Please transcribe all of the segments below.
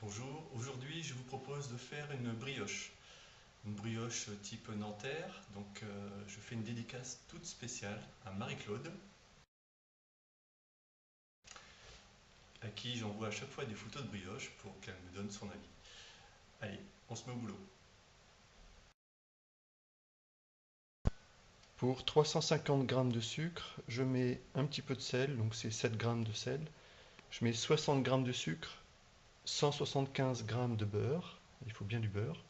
Bonjour, aujourd'hui je vous propose de faire une brioche type Nanterre. Donc je fais une dédicace toute spéciale à Marie-Claude, à qui j'envoie à chaque fois des photos de brioche pour qu'elle me donne son avis. Allez, on se met au boulot. Pour 350 g de sucre, je mets un petit peu de sel, donc c'est 7 g de sel. Je mets 60 g de sucre, 175 g de beurre, il faut bien du beurre.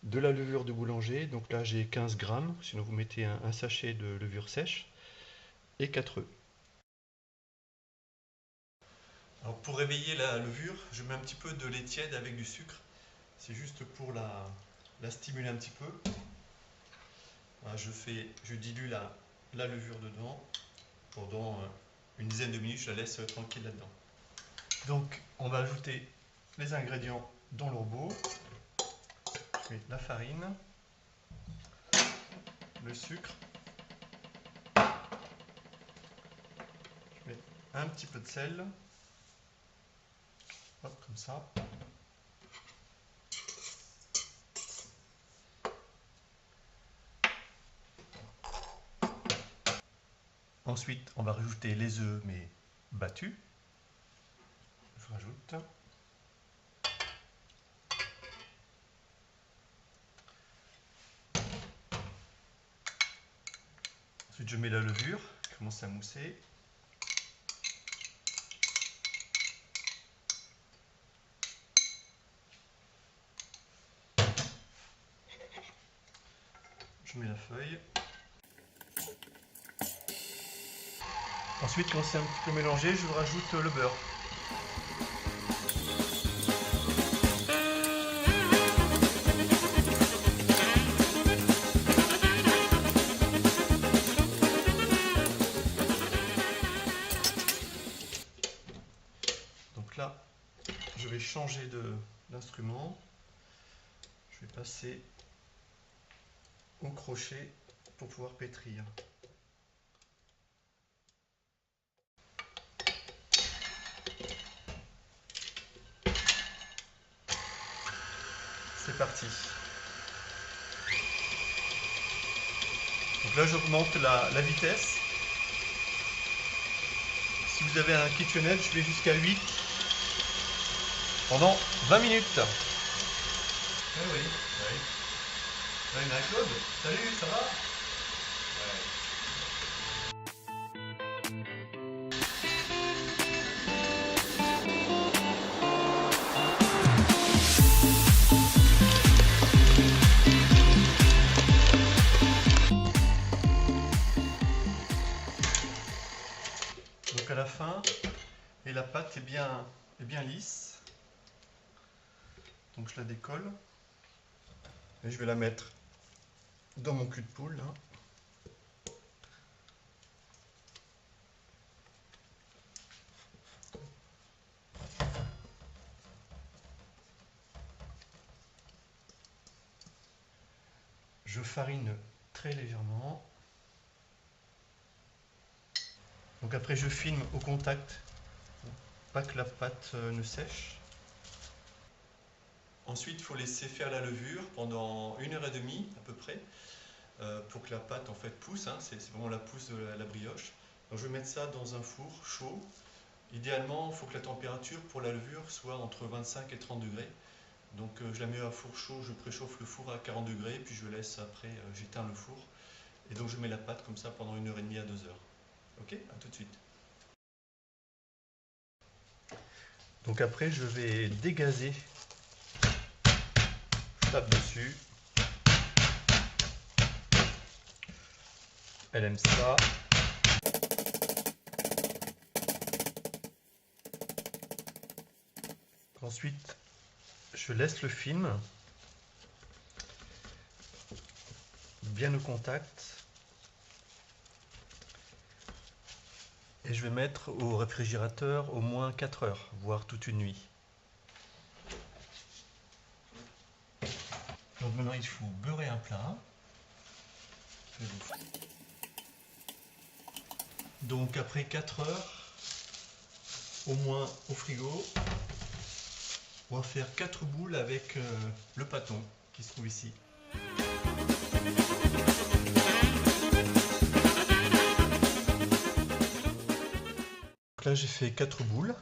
De la levure de boulanger, donc là j'ai 15 g, sinon vous mettez un sachet de levure sèche, et 4 œufs. Alors pour réveiller la levure, je mets un petit peu de lait tiède avec du sucre. C'est juste pour la stimuler un petit peu. Voilà, je dilue la levure dedans. Pendant une dizaine de minutes, je la laisse tranquille là-dedans. Donc on va ajouter les ingrédients dans le robot. Je mets la farine, le sucre, je mets un petit peu de sel, hop, comme ça. Ensuite, on va rajouter les œufs, mais battus. Je rajoute. Ensuite, je mets la levure qui commence à mousser. Je mets la feuille. Ensuite, quand c'est un petit peu mélangé, je rajoute le beurre. Donc là, je vais changer d'instrument. Je vais passer au crochet pour pouvoir pétrir. C'est parti. Donc là, j'augmente la vitesse. Si vous avez un KitchenAid, je vais jusqu'à 8 pendant 20 minutes. Eh oui, oui. Salut Marie-Claude, salut, ça va? Donc à la fin, et la pâte est bien lisse. Donc je la décolle. Et je vais la mettre dans mon cul de poule là. Je farine très légèrement. Donc après je filme au contact, pas que la pâte ne sèche. Ensuite il faut laisser faire la levure pendant 1h30 à peu près, pour que la pâte en fait pousse, hein. C'est vraiment la pousse de la brioche. Donc je vais mettre ça dans un four chaud. Idéalement il faut que la température pour la levure soit entre 25 et 30 degrés. Donc je la mets à four chaud, je préchauffe le four à 40 degrés, puis je laisse après, j'éteins le four. Et donc je mets la pâte comme ça pendant 1h30 à 2h. Ok, à tout de suite. Donc après je vais dégazer, je tape dessus. Elle aime ça. Ensuite je laisse le film bien au contact. Et je vais mettre au réfrigérateur au moins 4 heures, voire toute une nuit. Donc maintenant il faut beurrer un plat. Donc après 4 heures, au moins au frigo, On va faire 4 boules avec le pâton qui se trouve ici. Donc là j'ai fait 4 boules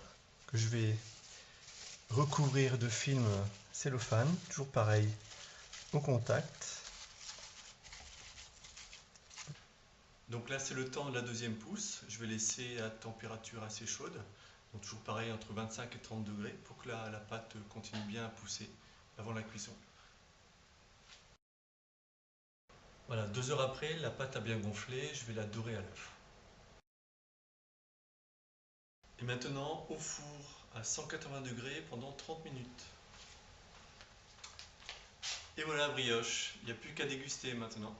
que je vais recouvrir de film cellophane, toujours pareil, au contact. Donc là c'est le temps de la deuxième pousse, je vais laisser à température assez chaude, donc toujours pareil entre 25 et 30 degrés pour que la pâte continue bien à pousser avant la cuisson. Voilà, 2 heures après, la pâte a bien gonflé, je vais la dorer à l'œuf. Et maintenant au four à 180 degrés pendant 30 minutes. Et voilà la brioche, il n'y a plus qu'à déguster maintenant.